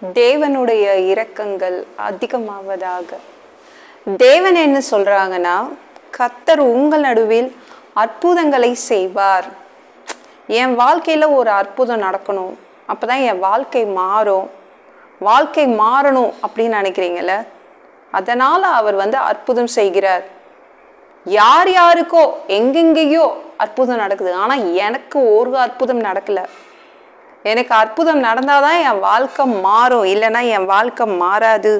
தேவனுடைய இரக்கங்கள் அதிகமாவதாக. தேவன் என்ன சொல்றாங்கன்னா, கர்த்தர் உங்கள் நடுவில் அற்புதங்களை செய்வார். என் வாழ்க்கையில ஒரு அற்புதம் நடக்கணும், அப்பதான் என் வாழ்க்கை மாறும். வாழ்க்கை மாறணும் அப்படின்னு நினைக்கிறீங்கல்ல, அதனால அவர் அற்புதம் செய்கிறார். யார் யாருக்கோ எங்கெங்கேயோ அற்புதம் நடக்குது, ஆனா எனக்கு ஒரு அற்புதம் நடக்கல. எனக்கு அற்புதம் நடந்தாதான் என் வாழ்க்கை மாறும், இல்லைன்னா என் வாழ்க்கை மாறாது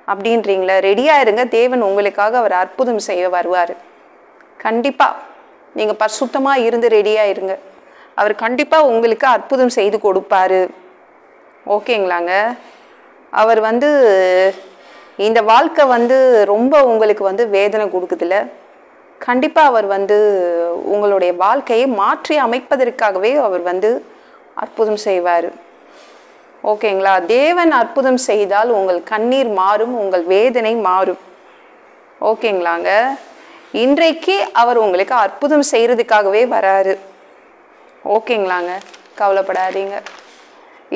அப்படின்றீங்களா? ரெடியா இருங்க, தேவன் உங்களுக்காக அவர் அற்புதம் செய்ய வருவார். கண்டிப்பா நீங்க பரிசுத்தமா இருந்து ரெடியா இருங்க, அவர் கண்டிப்பா உங்களுக்கு அற்புதம் செய்து கொடுப்பாரு. ஓகேங்களாங்க? அவர் இந்த வாழ்க்கை ரொம்ப உங்களுக்கு வேதனை கொடுக்குதுல, கண்டிப்பா அவர் உங்களுடைய வாழ்க்கையை மாற்றி அமைப்பதற்காகவே அவர் அற்புதம் செய்வார். ஓகேங்களா? தேவன் அற்புதம் செய்தால் உங்கள் கண்ணீர் மாறும், உங்கள் வேதனை மாறும். ஓகேங்களாங்க? இன்றைக்கு அவர் உங்களுக்கு அற்புதம் செய்யறதுக்காகவே வராரு. ஓகேங்களாங்க? கவலைப்படாதீங்க,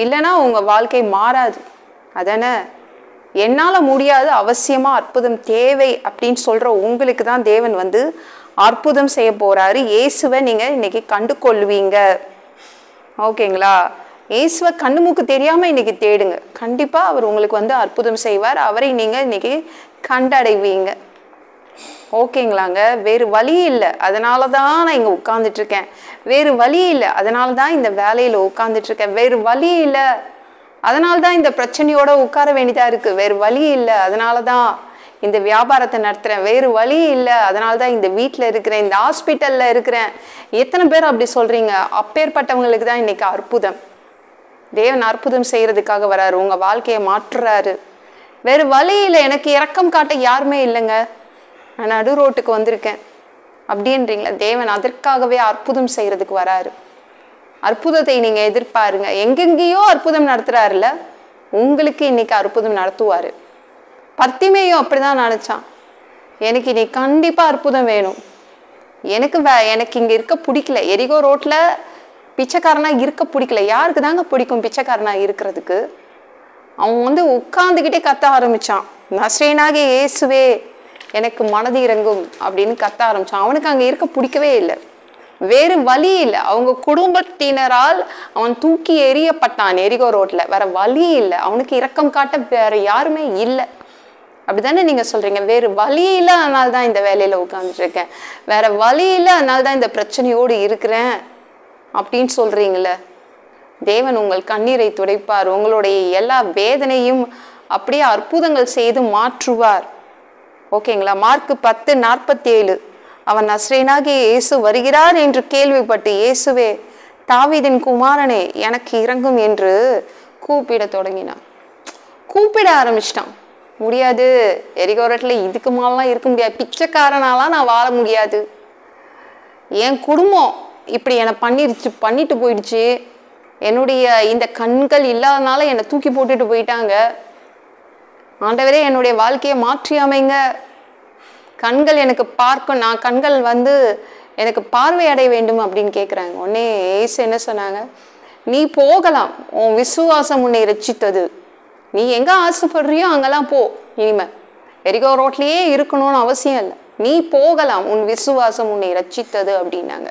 இல்லைன்னா உங்க வாழ்க்கை மாறாது. அதானே? என்னால முடியாது, அவசியமா அற்புதம் தேவை அப்படின்னு சொல்ற உங்களுக்கு தான் தேவன் அற்புதம் செய்ய போறாரு. இயேசுவை நீங்க இன்னைக்கு கண்டு கொள்வீங்க. ஓகேங்களா? இயேசுவை கண்ணு மூக்கு தெரியாம இன்னைக்கு தேடுங்க, கண்டிப்பா அவர் உங்களுக்கு அற்புதம் செய்வார். அவரை நீங்க இன்னைக்கு கண்டடைவீங்க. ஓகேங்களாங்க? வேறு வழி இல்லை, அதனாலதான் நான் இங்க உட்கார்ந்துட்டு இருக்கேன். வேறு வழி இல்லை, அதனாலதான் இந்த வேலையில உட்கார்ந்துட்டு இருக்கேன். வேறு வழி இல்லை, அதனால்தான் இந்த பிரச்சனையோட உட்கார வேண்டியதா இருக்கு. வேறு வழி இல்லை, அதனாலதான் இந்த வியாபாரத்தை நடத்துறேன். வேறு வழி இல்லை, அதனால்தான் இந்த வீட்டில் இருக்கிறேன், இந்த ஹாஸ்பிட்டல்ல இருக்கிறேன். எத்தனை பேர் அப்படி சொல்றீங்க? அப்பேற்பட்டவங்களுக்கு தான் இன்னைக்கு அற்புதம். தேவன் அற்புதம் செய்யறதுக்காக வராரு, உங்க வாழ்க்கையை மாற்றுறாரு. வேறு வழி இல்லை, எனக்கு இரக்கம் காட்ட யாருமே இல்லைங்க, நான் நடு ரோட்டுக்கு வந்திருக்கேன் அப்படின்றீங்களா? தேவன் அதற்காகவே அற்புதம் செய்யறதுக்கு வராரு. அற்புதத்தை நீங்க எதிர்பாருங்க. எங்கெங்கேயோ அற்புதம் நடத்துறாருல, உங்களுக்கு இன்னைக்கு அற்புதம் நடத்துவாரு. பர்த்திமேயும் அப்படிதான் நினைச்சான், எனக்கு இன்னைக்கு கண்டிப்பா அற்புதம் வேணும், எனக்கு இங்க இருக்க பிடிக்கல. எரிகோ ரோட்ல பிச்சைக்காரனா இருக்க பிடிக்கல. யாருக்கு தாங்க பிடிக்கும் பிச்சைக்காரனா இருக்கிறதுக்கு? அவன் உட்கார்ந்துக்கிட்டே கத்த ஆரம்பிச்சான், நசரேயனாகிய இயேசுவே எனக்கு மனது இறங்கும் அப்படின்னு கத்த ஆரம்பிச்சான். அவனுக்கு அங்க இருக்க பிடிக்கவே இல்லை. வேறு வழி இல்லை, அவங்க குடும்பத்தினரால் அவன் தூக்கி எறியப்பட்டான் எரிகோ ரோட்ல. வேற வழி இல்லை, அவனுக்கு இரக்கம் காட்ட வேற யாருமே இல்லை. அப்படித்தானே நீங்க சொல்றீங்க? வேறு வழி இல்லை, அதனால தான் இந்த வேலையில உட்கார்ந்துட்டு இருக்கேன். வேற வழி இல்லை, அதனால தான் இந்த பிரச்சனையோடு இருக்கிறேன் அப்படின்னு சொல்றீங்களே. தேவன் உங்கள் கண்ணீரை துடைப்பார், உங்களுடைய எல்லா வேதனையும் அப்படியே அற்புதங்கள் செய்து மாற்றுவார். ஓகேங்களா? மார்க் 10:47, அவன் நசரேயனாகிய இயேசு வருகிறார் என்று கேள்விப்பட்டு, இயேசுவே தாவீதின் குமாரனே எனக்கு இரங்கும் என்று கூப்பிட தொடங்கினான். கூப்பிட ஆரம்பிச்சிட்டான். முடியாது, எரிகோ ரோட்ல இதுக்கு மேலாம் இருக்க முடியாது, பிச்சைக்காரனாலாம் நான் வாழ முடியாது, என் குடும்பம் இப்படி என்னை பண்ணிட்டு போயிடுச்சு, என்னுடைய இந்த கண்கள் இல்லாதனால என்னை தூக்கி போட்டுட்டு போயிட்டாங்க, ஆண்டவரே என்னுடைய வாழ்க்கையை மாற்றி அமைங்க, கண்கள் எனக்கு பார்க்கும், நான் கண்கள் எனக்கு பார்வை அடைய வேண்டும் அப்படின்னு கேட்குறாங்க. உடனே இயேசு என்ன சொன்னாங்க? நீ போகலாம், உன் விசுவாசம் உன்னை ரட்சித்தது, நீ எங்க ஆசைப்படுறியோ அங்கெல்லாம் போ, இனிமே எரிகோ ரோட்லயே இருக்கணும்னு அவசியம் இல்லை, நீ போகலாம், உன் விசுவாசம் உன்னை ரட்சித்தது அப்படின்னாங்க.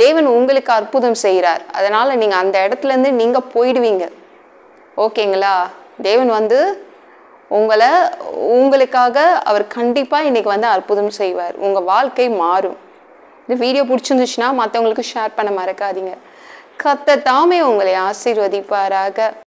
தேவன் உங்களுக்கு அற்புதம் செய்கிறார், அதனால நீங்க அந்த இடத்துல இருந்து நீங்க போயிடுவீங்க. ஓகேங்களா? தேவன் உங்களுக்காக அவர் கண்டிப்பா இன்னைக்கு அற்புதம் செய்வார். உங்க வாழ்க்கை மாறும். இந்த வீடியோ பிடிச்சிருந்துச்சுன்னா மற்றவங்களுக்கு ஷேர் பண்ண மறக்காதீங்க. கர்த்தர் தாமே உங்களை ஆசீர்வதிப்பாராக.